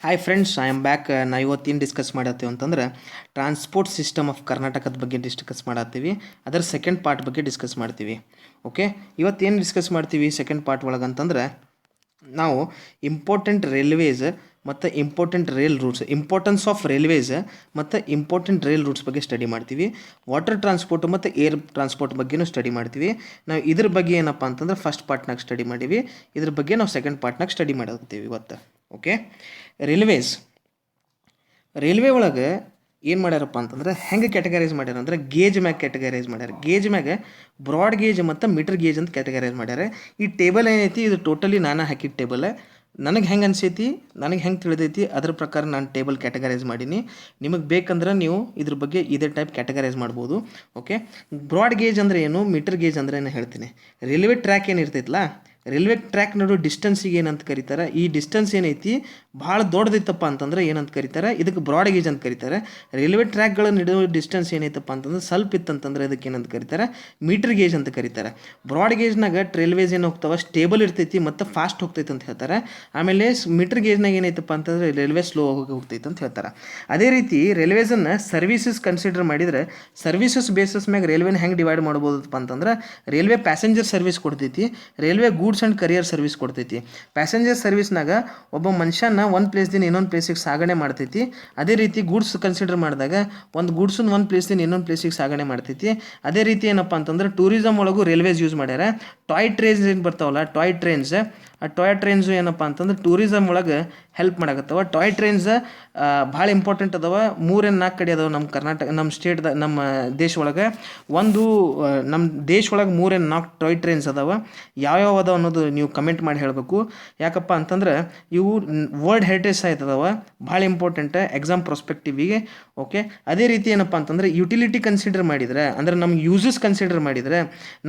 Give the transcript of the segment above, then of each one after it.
Hi friends, I am back. ನಾವು ಇವತ್ತೇನು discuss ಮಾಡತ್ತೀವಿ ಅಂತಂದ್ರೆ ಟ್ರಾನ್ಸ್ಪೋರ್ಟ್ ಸಿಸ್ಟಮ್ ಆಫ್ ಕರ್ನಾಟಕದ ಬಗ್ಗೆ ಡಿಸ್ಕಸ್ ಮಾಡತ್ತೀವಿ. ಅದರ ಸೆಕೆಂಡ್ ಪಾರ್ಟ್ ಬಗ್ಗೆ ಡಿಸ್ಕಸ್ ಮಾಡ್ತೀವಿ. ಓಕೆ, ಇವತ್ತೇನು ಡಿಸ್ಕಸ್ ಮಾಡ್ತೀವಿ ಸೆಕೆಂಡ್ ಪಾರ್ಟ್ ಒಳಗೆ ಅಂತಂದ್ರೆ ನಾವು ಇಂಪಾರ್ಟೆಂಟ್ ರೈಲ್ವೇಸ್ ಮತ್ತು important rail roots, importance of railways ಮತ್ತು ಇಂಪಾರ್ಟೆಂಟ್ ರೈಲ್ ರೂಟ್ಸ್ ಬಗ್ಗೆ ಸ್ಟಡಿ ಮಾಡ್ತೀವಿ. ವಾಟರ್ ಟ್ರಾನ್ಸ್ಪೋರ್ಟ್ ಮತ್ತು ಏರ್ ಟ್ರಾನ್ಸ್ಪೋರ್ಟ್ ಬಗ್ಗೆನೂ ಸ್ಟಡಿ ಮಾಡ್ತೀವಿ. ನಾವು ಇದ್ರ ಬಗ್ಗೆ ಏನಪ್ಪ ಅಂತಂದ್ರೆ ಫಸ್ಟ್ ಪಾರ್ಟ್ನಾಗ ಸ್ಟಡಿ ಮಾಡೀವಿ. ಇದ್ರ ಬಗ್ಗೆ ನಾವು ಸೆಕೆಂಡ್ ಪಾರ್ಟ್ನಾಗ ಸ್ಟಡಿ ಮಾಡತ್ತೀವಿ ಇವತ್ತು. ಓಕೆ, ರೈಲ್ವೆ ಒಳಗೆ ಏನು ಮಾಡ್ಯಾರಪ್ಪ ಅಂತಂದ್ರೆ ಹೆಂಗೆ ಕ್ಯಾಟಗರೈಸ್ ಮಾಡ್ಯಾರ ಅಂದ್ರೆ ಗೇಜ್ ಮ್ಯಾಗ ಕ್ಯಾಟಗರೈಸ್ ಮಾಡ್ಯಾರ. ಗೇಜ್ ಮ್ಯಾಗ ಬ್ರಾಡ್ ಗೇಜ್ ಮತ್ತು ಮೀಟರ್ ಗೇಜ್ ಅಂತ ಕ್ಯಾಟಗರೈಸ್ ಮಾಡ್ಯಾರ. ಈ ಟೇಬಲ್ ಏನೈತಿ ಇದು ಟೋಟಲಿ ನಾನು ಹಾಕಿದ ಟೇಬಲ್. ನನಗೆ ಹೆಂಗೆ ಅನಿಸೈತಿ, ನನಗೆ ಹೆಂಗೆ ತಿಳಿದೈತಿ ಅದ್ರ ಪ್ರಕಾರ ನಾನು ಟೇಬಲ್ ಕ್ಯಾಟಗರೈಸ್ ಮಾಡೀನಿ. ನಿಮಗೆ ಬೇಕಂದ್ರೆ ನೀವು ಇದ್ರ ಬಗ್ಗೆ ಇದೇ ಟೈಪ್ ಕ್ಯಾಟಗರೈಸ್ ಮಾಡ್ಬೋದು. ಓಕೆ, ಬ್ರಾಡ್ ಗೇಜ್ ಅಂದರೆ ಏನು, ಮೀಟರ್ ಗೇಜ್ ಅಂದರೆ ಏನು ಹೇಳ್ತೀನಿ. ರೈಲ್ವೆ ಟ್ರ್ಯಾಕ್ ಏನಿರ್ತೈತಲ್ಲ, ರೈಲ್ವೆ ಟ್ರ್ಯಾಕ್ ನಡುವೆ ಡಿಸ್ಟೆನ್ಸಿಗೆ ಏನಂತ ಕರೀತಾರೆ. ಈ ಡಿಸ್ಟೆನ್ಸ್ ಏನೈತಿ ಭಾಳ ದೊಡ್ಡದೈತಪ್ಪ ಅಂತಂದ್ರೆ ಏನಂತ ಕರೀತಾರೆ, ಇದಕ್ಕೆ ಬ್ರಾಡ್ ಗೇಜ್ ಅಂತ ಕರೀತಾರೆ. ರೈಲ್ವೆ ಟ್ರ್ಯಾಕ್ಗಳ ನಡುವೆ ಡಿಸ್ಟೆನ್ಸ್ ಏನೈತಪ್ಪ ಅಂತಂದ್ರೆ ಸ್ವಲ್ಪ ಇತ್ತಂತಂದ್ರೆ ಇದಕ್ಕೆ ಏನಂತ ಕರೀತಾರೆ, ಮೀಟರ್ ಗೇಜ್ ಅಂತ ಕರೀತಾರೆ. ಬ್ರಾಡ್ ಗೇಜ್ನಾಗ ರೈಲ್ವೇಸ್ ಏನು ಹೋಗ್ತಾವೆ ಸ್ಟೇಬಲ್ ಇರ್ತೈತಿ ಮತ್ತು ಫಾಸ್ಟ್ ಹೋಗ್ತೈತೆ ಅಂತ ಹೇಳ್ತಾರೆ. ಆಮೇಲೆ ಮೀಟರ್ ಗೇಜ್ನಾಗ ಏನೈತಪ್ಪ ಅಂತಂದ್ರೆ ರೈಲ್ವೆ ಸ್ಲೋ ಹೋಗ್ತೈತೆ ಅಂತ ಹೇಳ್ತಾರೆ. ಅದೇ ರೀತಿ ರೈಲ್ವೇಸನ್ನು ಸರ್ವೀಸಸ್ ಕನ್ಸಿಡರ್ ಮಾಡಿದರೆ ಸರ್ವೀಸಸ್ ಬೇಸಸ್ ಮ್ಯಾಗ ರೈಲ್ವೆನ ಹೆಂಗೆ ಡಿವೈಡ್ ಮಾಡ್ಬೋದಪ್ಪ ಅಂತಂದ್ರೆ ರೈಲ್ವೆ ಪ್ಯಾಸೆಂಜರ್ ಸರ್ವಿಸ್ ಕೊಡ್ತೈತಿ, railway goods and career service ಕೊಡ್ತೈತಿ. ಪ್ಯಾಸೆಂಜರ್ ಸರ್ವಿಸ್ನಾಗ ಒಬ್ಬ ಮನುಷ್ಯನ ಒಂದು ಪ್ಲೇಸ್ದಿಂದ ಇನ್ನೊಂದು ಪ್ಲೇಸಿಗೆ ಸಾಗಣೆ ಮಾಡ್ತೈತಿ. ಅದೇ ರೀತಿ ಗೂಡ್ಸ್ ಕನ್ಸಿಡರ್ ಮಾಡಿದಾಗ ಒಂದು ಗೂಡ್ಸನ್ನು ಒಂದು ಪ್ಲೇಸ್ದಿಂದ ಇನ್ನೊಂದು ಪ್ಲೇಸಿಗೆ ಸಾಗಣೆ ಮಾಡ್ತೈತಿ. ಅದೇ ರೀತಿ ಏನಪ್ಪ ಅಂತಂದ್ರೆ ಟೂರಿಸಮ್ ಒಳಗೂ ರೈಲ್ವೇಸ್ ಯೂಸ್ ಮಾಡ್ಯಾರ. ಟಾಯ್ ಟ್ರೈನ್ಸ್ ಏನು ಬರ್ತಾವಲ್ಲ, ಟಾಯ್ ಟ್ರೈನ್ಸ್, ಆ ಟಾಯ್ ಟ್ರೈನ್ಸು ಏನಪ್ಪ ಅಂತಂದ್ರೆ ಟೂರಿಸಮ್ ಒಳಗೆ ಹೆಲ್ಪ್ ಮಾಡಕತ್ತವ. ಟಾಯ್ ಟ್ರೈನ್ಸ್ ಭಾಳ ಇಂಪಾರ್ಟೆಂಟ್ ಅದಾವ. 3-4 ಕಡೆ ಅದಾವೆ ನಮ್ಮ ಕರ್ನಾಟಕ, ನಮ್ಮ ಸ್ಟೇಟ್ದ, ನಮ್ಮ ದೇಶ ಒಳಗೆ. ನಮ್ಮ ದೇಶ ಒಳಗೆ 3-4 ಟಾಯ್ ಟ್ರೈನ್ಸ್ ಅದಾವೆ. ಯಾವ್ಯಾವ ಅದಾವ ಅನ್ನೋದು ನೀವು ಕಮೆಂಟ್ ಮಾಡಿ ಹೇಳಬೇಕು. ಯಾಕಪ್ಪ ಅಂತಂದ್ರೆ ಇವು ವರ್ಲ್ಡ್ ಹೆರಿಟೇಜ್ ಸೈಟ್ ಅದಾವೆ, ಭಾಳ ಇಂಪಾರ್ಟೆಂಟ್ ಎಕ್ಸಾಮ್ ಪ್ರೊಸ್ಪೆಕ್ಟಿವಿಗೆ. ಓಕೆ, ಅದೇ ರೀತಿ ಏನಪ್ಪ ಅಂತಂದ್ರೆ ಯುಟಿಲಿಟಿ ಕನ್ಸಿಡರ್ ಮಾಡಿದರೆ ಅಂದ್ರೆ ನಮ್ಗೆ ಯೂಸಸ್ ಕನ್ಸಿಡರ್ ಮಾಡಿದರೆ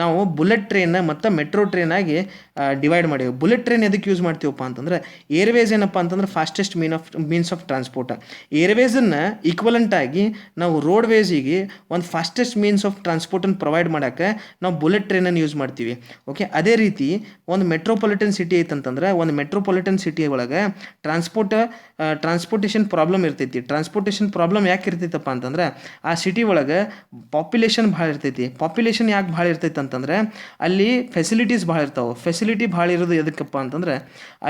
ನಾವು ಬುಲೆಟ್ ಟ್ರೈನ್ ಮತ್ತು ಮೆಟ್ರೋ ಟ್ರೈನ್ ಆಗಿ ಡಿವೈಡ್ ಮಾಡೀವಿ. ಬುಲೆಟ್ ಟ್ರೈನ್ ಎದಕ್ಕೆ ಯೂಸ್ ಮಾಡ್ತೀವಪ್ಪ ಅಂತಂದ್ರೆ ಏರ್ವೇಸ್ ಏನಪ್ಪ ಅಂತಂದ್ರೆ ಫಾಸ್ಟೆಸ್ಟ್ ಮೀನ್ಸ್ ಆಫ್ ಟ್ರಾನ್ಸ್ಪೋರ್ಟ್. ಏರ್ವೇಸನ್ನು ಈಕ್ವಲೆಂಟ್ ಆಗಿ ನಾವು ರೋಡ್ವೇಸಿಗೆ ಒಂದು ಫಾಸ್ಟೆಸ್ಟ್ ಮೀನ್ಸ್ ಆಫ್ ಟ್ರಾನ್ಸ್ಪೋರ್ಟನ್ನು ಪ್ರೊವೈಡ್ ಮಾಡೋಕ್ಕೆ ನಾವು ಬುಲೆಟ್ ಟ್ರೈನನ್ನು ಯೂಸ್ ಮಾಡ್ತೀವಿ. ಓಕೆ, ಅದೇ ರೀತಿ ಒಂದು ಮೆಟ್ರೋಪಾಲಿಟನ್ ಸಿಟಿ ಐತಂತಂದ್ರೆ ಒಂದು ಮೆಟ್ರೋಪಾಲಿಟನ್ ಸಿಟಿ ಒಳಗೆ ಟ್ರಾನ್ಸ್ಪೋರ್ಟೇಷನ್ ಪ್ರಾಬ್ಲಮ್ ಇರ್ತೈತಿ. ಟ್ರಾನ್ಸ್ಪೋರ್ಟೇಷನ್ ಪ್ರಾಬ್ಲಮ್ ಯಾಕೆ ಇರ್ತೈತಪ್ಪ ಅಂತಂದ್ರೆ ಆ ಸಿಟಿ ಒಳಗೆ ಪಾಪ್ಯುಲೇಷನ್ ಭಾಳ ಇರ್ತೈತಿ. ಪಾಪ್ಯುಲೇಷನ್ ಯಾಕೆ ಭಾಳ ಇರ್ತೈತೆ ಅಂತಂದ್ರೆ ಅಲ್ಲಿ ಫೆಸಿಲಿಟೀಸ್ ಭಾಳ ಇರ್ತಾವೆ. ಫೆಸಿಲಿಟಿ ಭಾಳ ಇರೋದು ಎದಕ್ಕಪ್ಪ ಅಂತಂದ್ರೆ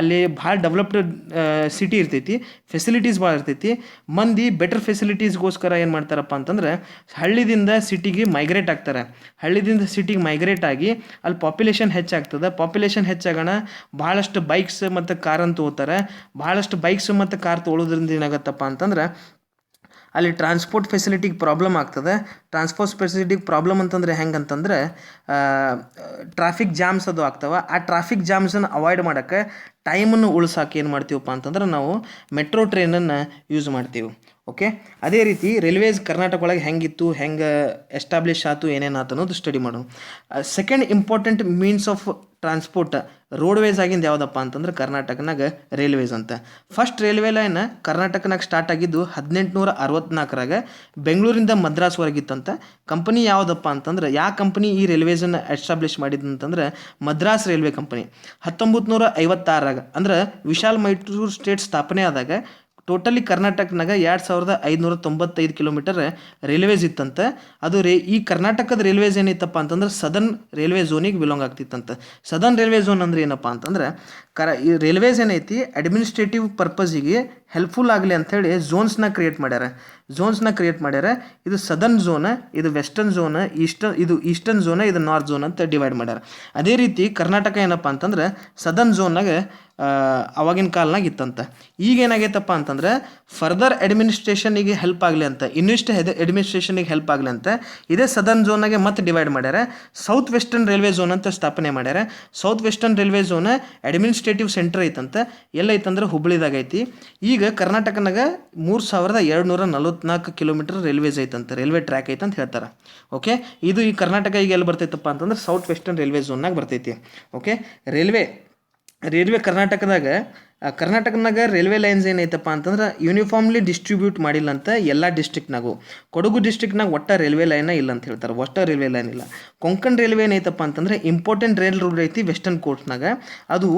ಅಲ್ಲಿ ಭಾಳ ಡೆವಲಪ್ಡ್ ಸಿಟಿ ಇರ್ತೈತಿ, ಫೆಸಿಲಿಟೀಸ್ ಭಾಳ ಇರ್ತೈತಿ. ಮಂದಿ ಬೆಟರ್ ಫೆಸಿಲಿಟೀಸ್ಗೋಸ್ಕರ ಏನು ಮಾಡ್ತಾರಪ್ಪ ಅಂತಂದ್ರೆ ಹಳ್ಳಿದಿಂದ ಸಿಟಿಗೆ ಮೈಗ್ರೇಟ್ ಆಗ್ತಾರೆ. ಹಳ್ಳಿದಿಂದ ಸಿಟಿಗೆ ಮೈಗ್ರೇಟ್ ಆಗಿ ಅಲ್ಲಿ ಪಾಪ್ಯುಲೇಷನ್ ಹೆಚ್ಚಾಗ್ತದೆ. ಪಾಪ್ಯುಲೇಷನ್ ಹೆಚ್ಚಾಗೋಣ ಭಾಳಷ್ಟು ಬೈಕ್ಸ್ ಮತ್ತು ಕಾರ್ ಅಂತ ತೊಗೋತಾರೆ. ಭಾಳಷ್ಟು ಬೈಕ್ಸ್ ಮತ್ತು ಕಾರ್ ತೊಗೊಳೋದ್ರಿಂದ ಏನಾಗತ್ತಪ್ಪ ಅಂತಂದ್ರೆ ಅಲ್ಲಿ ಟ್ರಾನ್ಸ್ಪೋರ್ಟ್ ಫೆಸಿಲಿಟಿಗೆ ಪ್ರಾಬ್ಲಮ್ ಆಗ್ತದೆ. ಟ್ರಾನ್ಸ್ಪೋರ್ಟ್ ಫೆಸಿಲಿಟಿಗೆ ಪ್ರಾಬ್ಲಮ್ ಅಂತಂದರೆ ಹೆಂಗಂತಂದ್ರೆ ಟ್ರಾಫಿಕ್ ಜಾಮ್ಸ್ ಅದು ಆಗ್ತವೆ. ಆ ಟ್ರಾಫಿಕ್ ಜಾಮ್ಸನ್ನು ಅವಾಯ್ಡ್ ಮಾಡೋಕ್ಕೆ, ಟೈಮನ್ನು ಉಳ್ಸೋಕೆ ಏನು ಮಾಡ್ತೀವಪ್ಪ ಅಂತಂದ್ರೆ ನಾವು ಮೆಟ್ರೋ ಟ್ರೈನನ್ನು ಯೂಸ್ ಮಾಡ್ತೀವಿ. ಓಕೆ, ಅದೇ ರೀತಿ ರೈಲ್ವೇಸ್ ಕರ್ನಾಟಕ ಒಳಗೆ ಹೆಂಗಿತ್ತು, ಹೆಂಗೆ ಎಸ್ಟಾಬ್ಲಿಷ್ ಆಯ್ತು, ಏನೇನು ಆಯ್ತು ಅನ್ನೋದು ಸ್ಟಡಿ ಮಾಡೋಣ. Second important means of transport roadways ಆಗಿಂದ ಯಾವುದಪ್ಪ ಅಂತಂದ್ರೆ ಕರ್ನಾಟಕನಾಗ ರೈಲ್ವೇಸ್ ಅಂತ. ಫಸ್ಟ್ ರೈಲ್ವೆ ಲೈನ್ ಕರ್ನಾಟಕನಾಗ ಸ್ಟಾರ್ಟ್ ಆಗಿದ್ದು 1864ರಾಗ ಬೆಂಗಳೂರಿಂದ ಮದ್ರಾಸ್ವರೆಗಿತ್ತಂತ. ಕಂಪನಿ ಯಾವುದಪ್ಪ ಅಂತಂದ್ರೆ ಯಾವ ಕಂಪನಿ ಈ ರೈಲ್ವೇಸನ್ನು ಎಸ್ಟಾಬ್ಲಿಷ್ ಮಾಡಿದಂತಂದ್ರೆ ಮದ್ರಾಸ್ ರೈಲ್ವೆ ಕಂಪನಿ. 1956ರಾಗ ಅಂದ್ರೆ ವಿಶಾಲ್ ಮೈಸೂರು ಸ್ಟೇಟ್ ಸ್ಥಾಪನೆ ಆದಾಗ ಟೋಟಲಿ ಕರ್ನಾಟಕನಾಗ 2595 ಕಿಲೋಮೀಟರ್ ರೈಲ್ವೇಸ್ ಇತ್ತಂತೆ. ಅದು ಈ ಕರ್ನಾಟಕದ ರೈಲ್ವೇಸ್ ಏನೈತಪ್ಪ ಅಂತಂದ್ರೆ ಸದರ್ನ್ ರೈಲ್ವೆ ಝೋನಿಗೆ ಬಿಲಾಂಗ್ ಆಗ್ತಿತ್ತಂತೆ. ಸದರ್ನ್ ರೈಲ್ವೆ ಝೋನ್ ಅಂದ್ರೆ ಏನಪ್ಪ ಅಂತಂದ್ರೆ ಈ ರೈಲ್ವೇಸ್ ಏನೈತಿ ಅಡ್ಮಿನಿಸ್ಟ್ರೇಟಿವ್ ಪರ್ಪಸ್ಸಿಗೆ ಹೆಲ್ಪ್ಫುಲ್ ಆಗಲಿ ಅಂಥೇಳಿ ಝೋನ್ಸ್ನ ಕ್ರಿಯೇಟ್ ಮಾಡ್ಯಾರ. ಇದು ಸದರ್ನ್ ಝೋನ್, ಇದು ವೆಸ್ಟರ್ನ್ ಝೋನ್, ಇದು ಈಸ್ಟರ್ನ್ ಝೋನ್, ಇದು ನಾರ್ತ್ ಝೋನ್ ಅಂತ ಡಿವೈಡ್ ಮಾಡ್ಯಾರ. ಅದೇ ರೀತಿ ಕರ್ನಾಟಕ ಏನಪ್ಪ ಅಂತಂದ್ರೆ ಸದರ್ನ್ ಝೋನ್ನಾಗ ಅವಾಗಿನ ಕಾಲನಾಗ ಇತ್ತಂತ. ಈಗ ಏನಾಗೈತಪ್ಪ ಅಂತಂದ್ರೆ ಫರ್ದರ್ ಅಡ್ಮಿನಿಸ್ಟ್ರೇಷನಿಗೆ ಹೆಲ್ಪ್ ಆಗಲಿ ಅಂತ, ಇನ್ನಿಷ್ಟು ಅಡ್ಮಿನಿಸ್ಟ್ರೇಷನಿಗೆ ಹೆಲ್ಪ್ ಆಗಲಿ ಅಂತ ಇದೇ ಸದರ್ನ್ ಝೋನಾಗೆ ಮತ್ತೆ ಡಿವೈಡ್ ಮಾಡ್ಯಾರ. ಸೌತ್ ವೆಸ್ಟರ್ನ್ ರೈಲ್ವೆ ಝೋನ್ ಅಂತ ಸ್ಥಾಪನೆ ಮಾಡ್ಯಾರ. South western railway zone administrative centre ಐತಂತ. ಎಲ್ಲೈತಂದ್ರೆ ಹುಬ್ಬಳ್ಳಿದಾಗ ಐತಿ. ಈಗ ಕರ್ನಾಟಕನಾಗ 3244 ಕಿಲೋಮೀಟರ್ ರೈಲ್ವೇಸ್ ಐತಂತ, ರೈಲ್ವೆ ಟ್ರ್ಯಾಕ್ ಐತಂತ ಹೇಳ್ತಾರೆ. ಓಕೆ, ಇದು ಈ ಕರ್ನಾಟಕ ಈಗ ಎಲ್ಲಿ ಬರ್ತೈತಪ್ಪ ಅಂತಂದ್ರೆ ಸೌತ್ ವೆಸ್ಟರ್ನ್ ರೈಲ್ವೆ ಝೋನ್ನಾಗ ಬರ್ತೈತಿ. ಓಕೆ, ರೈಲ್ವೆ ಕರ್ನಾಟಕದಾಗ ಕರ್ನಾಟಕನಾಗ ರೈಲ್ವೆ ಲೈನ್ಸ್ ಏನೈತಪ್ಪ ಅಂತಂದ್ರೆ ಯೂನಿಫಾರ್ಮ್ಲಿ ಡಿಸ್ಟ್ರಿಬ್ಯೂಟ್ ಮಾಡಿಲ್ಲ ಅಂತ ಎಲ್ಲ ಡಿಸ್ಟ್ರಿಕ್ನಾಗು. ಕೊಡಗು ಡಿಸ್ಟ್ರಿಕ್ನಾಗ ಒಟ್ಟ ರೈಲ್ವೆ ಲೈನ ಇಲ್ಲ ಅಂತ ಹೇಳ್ತಾರೆ, ಒಟ್ಟ ರೈಲ್ವೆ ಲೈನ್ ಇಲ್ಲ. ಕೊಂಕಣ್ ರೈಲ್ವೆ ಏನೈತಪ್ಪ ಅಂತಂದ್ರೆ ಇಂಪಾರ್ಟೆಂಟ್ ರೈಲ್ ರೂಟ್ ಐತಿ ವೆಸ್ಟರ್ನ್ ಕೋಸ್ಟ್ನಾಗ. ಅದು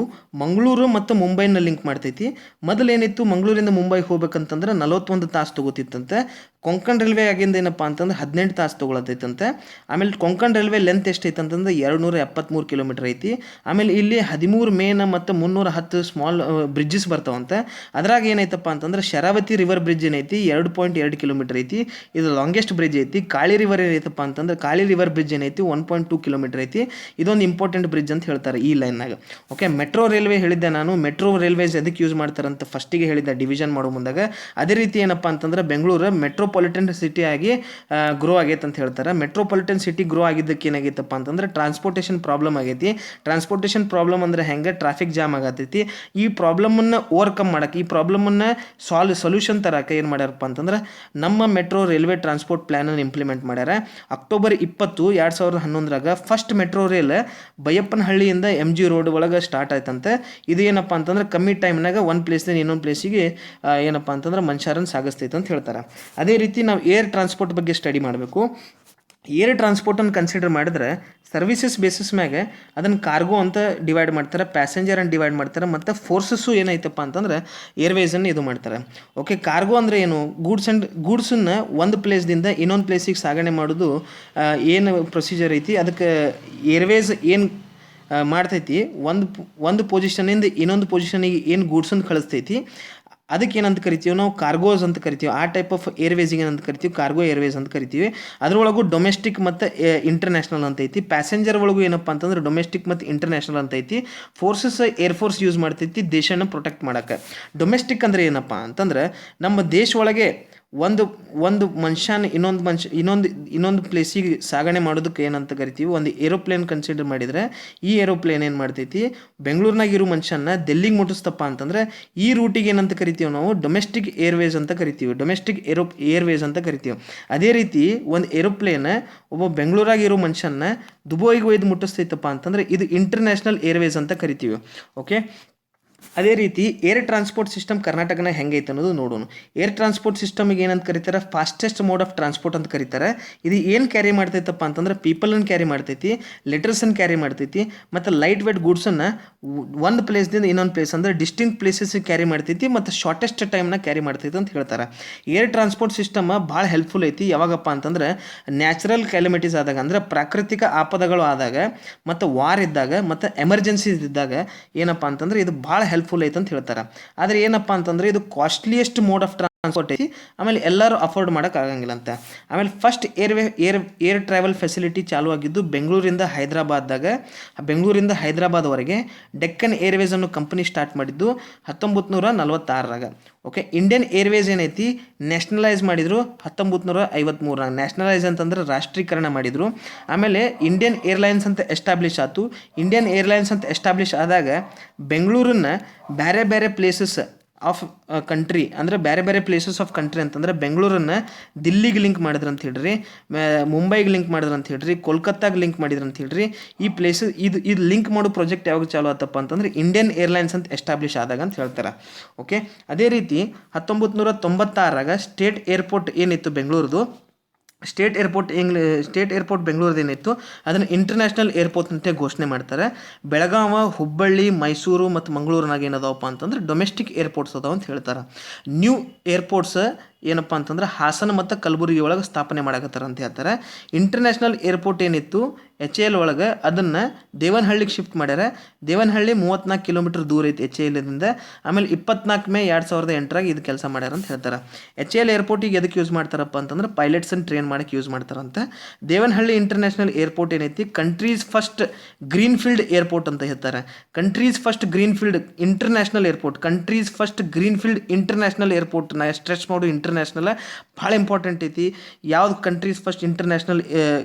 ಮಂಗಳೂರು ಮತ್ತು ಮುಂಬೈನ ಲಿಂಕ್ ಮಾಡ್ತೈತಿ. ಮೊದಲೇನಿತ್ತು, ಮಂಗಳೂರಿಂದ ಮುಂಬೈಗೆ ಹೋಗ್ಬೇಕಂತಂದ್ರೆ 41 ತಾಸು ತೊಗೋತಿತ್ತಂತೆ. ಕೊಂಕಣ್ ರೈಲ್ವೆ ಆಗಿಂದ ಏನಪ್ಪ ಅಂತಂದ್ರೆ 18 ತಾಸು ತೊಗೊಳತೈತಂತೆ. ಆಮೇಲೆ ಕೊಂಕಣ್ ರೈಲ್ವೆ ಲೆಂತ್ ಎಷ್ಟೈತೆ ಅಂತಂದ್ರೆ 273 ಕಿಲೋಮೀಟರ್ ಐತಿ. ಆಮೇಲೆ ಇಲ್ಲಿ 13 ಮೇನ್ ಮತ್ತು 310 ಸ್ಮಾಲ್ ಬ್ರಿಡ್ಜಸ್ ಬರ್ತಾವಂತೆ. ಅದ್ರಾಗ ಏನೈತಪ್ಪ ಅಂತಂದ್ರೆ ಶರಾವತಿ ರಿವರ್ ಬ್ರಿಡ್ಜ್ ಏನೈತಿ 2.2 ಕಿಲೋಮೀಟರ್ ಐತಿ, ಇದು ಲಾಂಗೆಸ್ಟ್ ಬ್ರಿಡ್ಜ್ ಐತಿ. ಕಾಳಿ ರಿವರ್ ಏನೈತಪ್ಪ ಅಂತಂದ್ರೆ ಕಾಳಿ ರಿವರ್ ಬ್ರಿಡ್ಜ್ ಏನೈತಿ 1.2 ಕಿಲೋಮೀಟರ್ ಐತಿ. ಇದೊಂದು ಇಂಪಾರ್ಟೆಂಟ್ ಬ್ರಿಡ್ಜ್ ಅಂತ ಹೇಳ್ತಾರೆ ಈ ಲೈನ್ನಾಗ. ಓಕೆ, ಮೆಟ್ರೋ ರೈಲ್ವೆ ಹೇಳಿದ್ದೆ ನಾನು. ಮೆಟ್ರೋ ರೈಲ್ವೇಸ್ ಎದಕ್ಕೆ ಯೂಸ್ ಮಾಡ್ತಾರಂತ ಫಸ್ಟಿಗೆ ಹೇಳಿದ್ದೆ ಡಿವಿಷನ್ ಮಾಡೋ ಮುಂದಾಗ. ಅದೇ ರೀತಿ ಏನಪ್ಪ ಅಂತಂದ್ರೆ ಬೆಂಗಳೂರು ಮೆಟ್ರೋಪಾಲಿಟನ್ ಸಿಟಿ ಆಗಿ ಗ್ರೋ ಆಗೈತೆ ಅಂತ ಹೇಳ್ತಾರೆ. ಮೆಟ್ರೋಪಾಲಿಟನ್ ಸಿಟಿ ಗ್ರೋ ಆಗಿದ್ದಕ್ಕೆ ಏನಾಗೈತಪ್ಪ ಅಂತಂದ್ರೆ ಟ್ರಾನ್ಸ್ಪೋರ್ಟೇಷನ್ ಪ್ರಾಬ್ಲಮ್ ಆಗೈತಿ. ಟ್ರಾನ್ಸ್ಪೋರ್ಟೇಷನ್ ಪ್ರಾಬ್ಲಮ್ ಅಂದ್ರೆ ಹೆಂಗೆ, ಟ್ರಾಫಿಕ್ ಜಾಮ್ ಆಗತೈತಿ. ಈ ಪ್ರಾಬ್ಲಮನ್ನು ಓವರ್ಕಮ್ ಮಾಡಕ್ಕೆ, ಈ ಪ್ರಾಬ್ಲಮನ್ನು ಸೊಲ್ಯೂಷನ್ ತರಕ್ಕೆ ಏನು ಮಾಡ್ಯಾರಪ್ಪ ಅಂತಂದ್ರೆ ನಮ್ಮ ಮೆಟ್ರೋ ರೈಲ್ವೆ ಟ್ರಾನ್ಸ್ಪೋರ್ಟ್ ಪ್ಲ್ಯಾನನ್ನು ಇಂಪ್ಲಿಮೆಂಟ್ ಮಾಡ್ಯಾರ. ಅಕ್ಟೋಬರ್ 20, 2011 ಫಸ್ಟ್ ಮೆಟ್ರೋ ರೈಲ್ ಬೈಯಪ್ಪನಹಳ್ಳಿಯಿಂದ MG ರೋಡ್ ಒಳಗೆ ಸ್ಟಾರ್ಟ್ ಆಯ್ತಂತೆ. ಇದು ಏನಪ್ಪ ಅಂತಂದ್ರೆ ಕಮ್ಮಿ ಟೈಮ್ನಾಗ ಒಂದು ಪ್ಲೇಸ್ದಿಂದ ಇನ್ನೊಂದು ಪ್ಲೇಸಿಗೆ ಏನಪ್ಪ ಅಂತಂದ್ರೆ ಮನುಷ್ಯರನ್ನು ಸಾಗಿಸ್ತೈತೆ ಅಂತ ಹೇಳ್ತಾರೆ. ಅದೇ ರೀತಿ ನಾವು ಏರ್ ಟ್ರಾನ್ಸ್ಪೋರ್ಟ್ ಬಗ್ಗೆ ಸ್ಟಡಿ ಮಾಡಬೇಕು. ಏರ್ ಟ್ರಾನ್ಸ್ಪೋರ್ಟನ್ನು ಕನ್ಸಿಡರ್ ಮಾಡಿದ್ರೆ ಸರ್ವಿಸಸ್ ಬೇಸಿಸ್ ಮ್ಯಾಗೆ ಅದನ್ನು ಕಾರ್ಗೋ ಅಂತ ಡಿವೈಡ್ ಮಾಡ್ತಾರೆ, ಪ್ಯಾಸೆಂಜರ್ ಅಂತ ಡಿವೈಡ್ ಮಾಡ್ತಾರೆ, ಮತ್ತು ಫೋರ್ಸಸ್ಸು ಏನೈತಪ್ಪ ಅಂತಂದ್ರೆ ಏರ್ವೇಸನ್ನು ಇದು ಮಾಡ್ತಾರೆ. ಓಕೆ, ಕಾರ್ಗೋ ಅಂದರೆ ಏನು, ಗೂಡ್ಸನ್ನು ಒಂದು ಪ್ಲೇಸ್ದಿಂದ ಇನ್ನೊಂದು ಪ್ಲೇಸಿಗೆ ಸಾಗಣೆ ಮಾಡೋದು ಏನು ಪ್ರೊಸೀಜರ್ ಐತಿ, ಅದಕ್ಕೆ ಏರ್ವೇಸ್ ಏನು ಮಾಡ್ತೈತಿ, ಒಂದು ಪೊಸಿಷನಿಂದ ಇನ್ನೊಂದು ಪೊಸಿಷನಿಗೆ ಏನು ಗೂಡ್ಸನ್ನು ಕಳಿಸ್ತೈತಿ, ಅದಕ್ಕೆ ಏನಂತ ಕರಿತೀವಿ ನಾವು, ಕಾರ್ಗೋಸ್ ಅಂತ ಕರಿತೀವಿ. ಆ ಟೈಪ್ ಆಫ್ ಏರ್ವೇಸಿಗೆ ಏನಂತ ಕರಿತೀವಿ, ಕಾರ್ಗೋ ಏರ್ವೇಸ್ ಅಂತ ಕರಿತೀವಿ. ಅದರೊಳಗೂ ಡೊಮೆಸ್ಟಿಕ್ ಮತ್ತು ಇಂಟರ್ನ್ಯಾಷನಲ್ ಅಂತ ಐತಿ. ಪ್ಯಾಸೆಂಜರ್ ಒಳಗೂ ಏನಪ್ಪ ಅಂತಂದ್ರೆ ಡೊಮೆಸ್ಟಿಕ್ ಮತ್ತು ಇಂಟರ್ನ್ಯಾಷನಲ್ ಅಂತ ಐತಿ. ಫೋರ್ಸಸ್ ಏರ್ಫೋರ್ಸ್ ಯೂಸ್ ಮಾಡ್ತೈತಿ ದೇಶನ ಪ್ರೊಟೆಕ್ಟ್ ಮಾಡೋಕ್ಕೆ. ಡೊಮೆಸ್ಟಿಕ್ ಅಂದರೆ ಏನಪ್ಪ ಅಂತಂದ್ರೆ ನಮ್ಮ ದೇಶ ಒಳಗೆ ಒಂದು ಮನುಷ್ಯನ ಇನ್ನೊಂದು ಪ್ಲೇಸಿಗೆ ಸಾಗಣೆ ಮಾಡೋದಕ್ಕೆ ಏನಂತ ಕರಿತೀವಿ, ಒಂದು ಏರೋಪ್ಲೇನ್ ಕನ್ಸಿಡರ್ ಮಾಡಿದರೆ ಈ ಏರೋಪ್ಲೇನ್ ಏನು ಮಾಡ್ತೈತಿ, ಬೆಂಗಳೂರಿನಾಗ ಇರೋ ಮನುಷ್ಯನ ಡೆಲ್ಲಿಗೆ ಮುಟ್ಟಿಸ್ತಪ್ಪ ಅಂತಂದ್ರೆ ಈ ರೂಟಿಗೆ ಏನಂತ ಕರಿತೀವಿ ನಾವು, ಡೊಮೆಸ್ಟಿಕ್ ಏರ್ವೇಸ್ ಅಂತ ಕರಿತೀವಿ, ಡೊಮೆಸ್ಟಿಕ್ ಏರ್ವೇಸ್ ಅಂತ ಕರಿತೀವಿ. ಅದೇ ರೀತಿ ಒಂದು ಏರೋಪ್ಲೇನ್ ಒಬ್ಬ ಬೆಂಗಳೂರಾಗ ಇರೋ ಮನುಷ್ಯನ ದುಬೈಗೆ ಒಯ್ದು ಮುಟ್ಟಿಸ್ತೈತಪ್ಪ ಅಂತಂದ್ರೆ ಇದು ಇಂಟರ್ನ್ಯಾಷನಲ್ ಏರ್ವೇಸ್ ಅಂತ ಕರಿತೀವಿ. ಓಕೆ, ಅದೇ ರೀತಿ ಏರ್ ಟ್ರಾನ್ಸ್ಪೋರ್ಟ್ ಸಿಸ್ಟಮ್ ಕರ್ನಾಟಕನ ಹೆಂಗೈತೆ ಅನ್ನೋದು ನೋಡೋಣ. ಏರ್ ಟ್ರಾನ್ಸ್ಪೋರ್ಟ್ ಸಿಸ್ಟಮಿಗೆ ಏನಂತ ಕರೀತಾರೆ, ಫಾಸ್ಟೆಸ್ಟ್ ಮೋಡ್ ಆಫ್ ಟ್ರಾನ್ಸ್ಪೋರ್ಟ್ ಅಂತ ಕರೀತಾರೆ. ಇದು ಏನು ಕ್ಯಾರಿ ಮಾಡ್ತೈತಪ್ಪ ಅಂತಂದ್ರೆ ಪೀಪಲನ್ನು ಕ್ಯಾರಿ ಮಾಡ್ತೈತಿ, ಲೆಟರ್ಸನ್ನು ಕ್ಯಾರಿ ಮಾಡ್ತೈತಿ, ಮತ್ತು ಲೈಟ್ ವೇಟ್ ಗೂಡ್ಸನ್ನು ಒಂದು ಪ್ಲೇಸ್ದಿಂದ ಇನ್ನೊಂದು ಪ್ಲೇಸ್ ಅಂದರೆ ಡಿಸ್ಟಿಂಕ್ಟ್ ಪ್ಲೇಸಸ್ಗೆ ಕ್ಯಾರಿ ಮಾಡ್ತೈತಿ, ಮತ್ತು ಶಾರ್ಟೆಸ್ಟ್ ಟೈಮ್ನ ಕ್ಯಾರಿ ಮಾಡ್ತೈತಿ ಅಂತ ಹೇಳ್ತಾರೆ. ಏರ್ ಟ್ರಾನ್ಸ್ಪೋರ್ಟ್ ಸಿಸ್ಟಮ್ ಭಾಳ ಹೆಲ್ಪ್ಫುಲ್ ಐತಿ. ಯಾವಾಗಪ್ಪ ಅಂತಂದ್ರೆ ನ್ಯಾಚುರಲ್ ಕ್ಯಾಲಮಿಟೀಸ್ ಆದಾಗ, ಅಂದರೆ ಪ್ರಾಕೃತಿಕ ಆಪದಗಳು ಆದಾಗ, ಮತ್ತು ವಾರ್ ಇದ್ದಾಗ, ಮತ್ತು ಎಮರ್ಜೆನ್ಸೀಸ್ ಇದ್ದಾಗ ಏನಪ್ಪ ಅಂತಂದ್ರೆ ಇದು ಭಾಳ ಹೆಲ್ಪ್ಫುಲ್ ಐತೆ ಅಂತ ಹೇಳ್ತಾರೆ. ಆದರೆ ಏನಪ್ಪ ಅಂತಂದ್ರೆ ಇದು ಕಾಸ್ಟ್ಲಿಯೆಸ್ಟ್ ಮೋಡ್ ಆಫ್ ಟ್ರಾನ್ಸ್ಪೋರ್ಟ್ ಐತಿ. ಆಮೇಲೆ ಎಲ್ಲರೂ ಅಫೋರ್ಡ್ ಮಾಡೋಕೆ ಆಗಂಗಿಲ್ಲ ಅಂತ. ಆಮೇಲೆ ಫಸ್ಟ್ ಏರ್ ಟ್ರಾವೆಲ್ ಫೆಸಿಲಿಟಿ ಚಾಲೂ ಆಗಿದ್ದು ಬೆಂಗಳೂರಿಂದ ಹೈದರಾಬಾದ್ವರೆಗೆ ಡೆಕ್ಕನ್ ಏರ್ವೇಸ್ ಅನ್ನೋ ಕಂಪನಿ ಸ್ಟಾರ್ಟ್ ಮಾಡಿದ್ದು 1946. ಓಕೆ, ಇಂಡಿಯನ್ ಏರ್ವೇಸ್ ಏನೈತಿ ನ್ಯಾಷನಲೈಸ್ ಮಾಡಿದ್ರು 1953. ನ್ಯಾಷನಲೈಸ್ ಅಂತಂದ್ರೆ ರಾಷ್ಟ್ರೀಕರಣ ಮಾಡಿದರು. ಆಮೇಲೆ ಇಂಡಿಯನ್ ಏರ್ಲೈನ್ಸ್ ಅಂತ ಎಸ್ಟಾಬ್ಲಿಷ್ ಆಯಿತು. ಇಂಡಿಯನ್ ಏರ್ಲೈನ್ಸ್ ಅಂತ ಎಸ್ಟಾಬ್ಲಿಷ್ ಆದಾಗ ಬೆಂಗಳೂರನ್ನ ಬೇರೆ ಬೇರೆ ಪ್ಲೇಸಸ್ ಆಫ್ ಕಂಟ್ರಿ, ಅಂದರೆ ಬೇರೆ ಬೇರೆ ಪ್ಲೇಸಸ್ ಆಫ್ ಕಂಟ್ರಿ ಅಂತಂದರೆ ಬೆಂಗಳೂರನ್ನು ದಿಲ್ಲಿಗೆ ಲಿಂಕ್ ಮಾಡಿದ್ರು ಅಂತ ಹೇಳ್ರಿ, ಮುಂಬೈಗೆ ಲಿಂಕ್ ಮಾಡಿದ್ರು ಅಂತ ಹೇಳ್ರಿ, ಕೋಲ್ಕತ್ತಾಗೆ ಲಿಂಕ್ ಮಾಡಿದ್ರು ಅಂತ ಹೇಳ್ರಿ. ಈ ಪ್ಲೇಸಸ್ ಇದು ಲಿಂಕ್ ಮಾಡೋ ಪ್ರಾಜೆಕ್ಟ್ ಯಾವಾಗ ಚಾಲು ಆತಪ್ಪ ಅಂತಂದ್ರೆ ಇಂಡಿಯನ್ ಏರ್ಲೈನ್ಸ್ ಅಂತ ಎಸ್ಟಾಬ್ಲಿಷ್ ಆದಾಗ ಅಂತ ಹೇಳ್ತಾರೆ. ಓಕೆ, ಅದೇ ರೀತಿ 1996 ಸ್ಟೇಟ್ ಏರ್ಪೋರ್ಟ್ ಏನಿತ್ತು ಬೆಂಗಳೂರದು, ಸ್ಟೇಟ್ ಏರ್ಪೋರ್ಟ್ ಬೆಂಗಳೂರದ್ದು ಏನಿತ್ತು ಅದನ್ನು ಇಂಟರ್ನ್ಯಾಷನಲ್ ಏರ್ಪೋರ್ಟ್ ಅಂತ ಘೋಷಣೆ ಮಾಡ್ತಾರೆ. ಬೆಳಗಾವಿ, ಹುಬ್ಬಳ್ಳಿ, ಮೈಸೂರು ಮತ್ತು ಮಂಗಳೂರಿನಾಗ ಏನದಾವಪ್ಪ ಅಂತಂದ್ರೆ ಡೊಮೆಸ್ಟಿಕ್ ಏರ್ಪೋರ್ಟ್ಸ್ ಅದಾವ ಅಂತ ಹೇಳ್ತಾರೆ. ನ್ಯೂ ಏರ್ಪೋರ್ಟ್ಸ್ ಏನಪ್ಪ ಅಂತಂದ್ರೆ ಹಾಸನ ಮತ್ತು ಕಲಬುರಗಿ ಒಳಗೆ ಸ್ಥಾಪನೆ ಮಾಡಕತ್ತಾರ ಅಂತ ಹೇಳ್ತಾರೆ. ಇಂಟರ್ನ್ಯಾಷನಲ್ ಏರ್ಪೋರ್ಟ್ ಏನಿತ್ತು HAL ಒಳಗೆ ಅದನ್ನು ದೇವನಹಳ್ಳಿಗೆ ಶಿಫ್ಟ್ ಮಾಡ್ಯಾರ. ದೇವನಹಳ್ಳಿ 34 ಕಿಲೋಮೀಟರ್ ದೂರ ಐತಿ HALದಿಂದ. ಆಮೇಲೆ 24 ಮೇ 2008 ಇದು ಕೆಲಸ ಮಾಡ್ಯಾರ ಅಂತ ಹೇಳ್ತಾರೆ. HAL ಏರ್ಪೋರ್ಟಿಗೆ ಎದಕ್ಕೆ ಯೂಸ್ ಮಾಡ್ತಾರಪ್ಪ ಅಂತಂದ್ರೆ ಪೈಲಟ್ಸನ್ನು ಟ್ರೈನ್ ಮಾಡೋಕ್ಕೆ ಯೂಸ್ ಮಾಡ್ತಾರಂತೆ. ದೇವನಹಳ್ಳಿ ಇಂಟರ್ನ್ಯಾಷನಲ್ ಏರ್ಪೋರ್ಟ್ ಏನೈತಿ country's first green field airport ಅಂತ ಹೇಳ್ತಾರೆ. Country's first green field international airport, country's first green field international airport. ನಾ ಸ್ಟ್ರೆಚ್ ಮಾಡು ಇಂಟರ್ನ್ಯಾಷನಲ್ ಭಾಳ ಇಂಪಾರ್ಟೆಂಟ್ ಐತಿ. ಯಾವ್ದು country's first international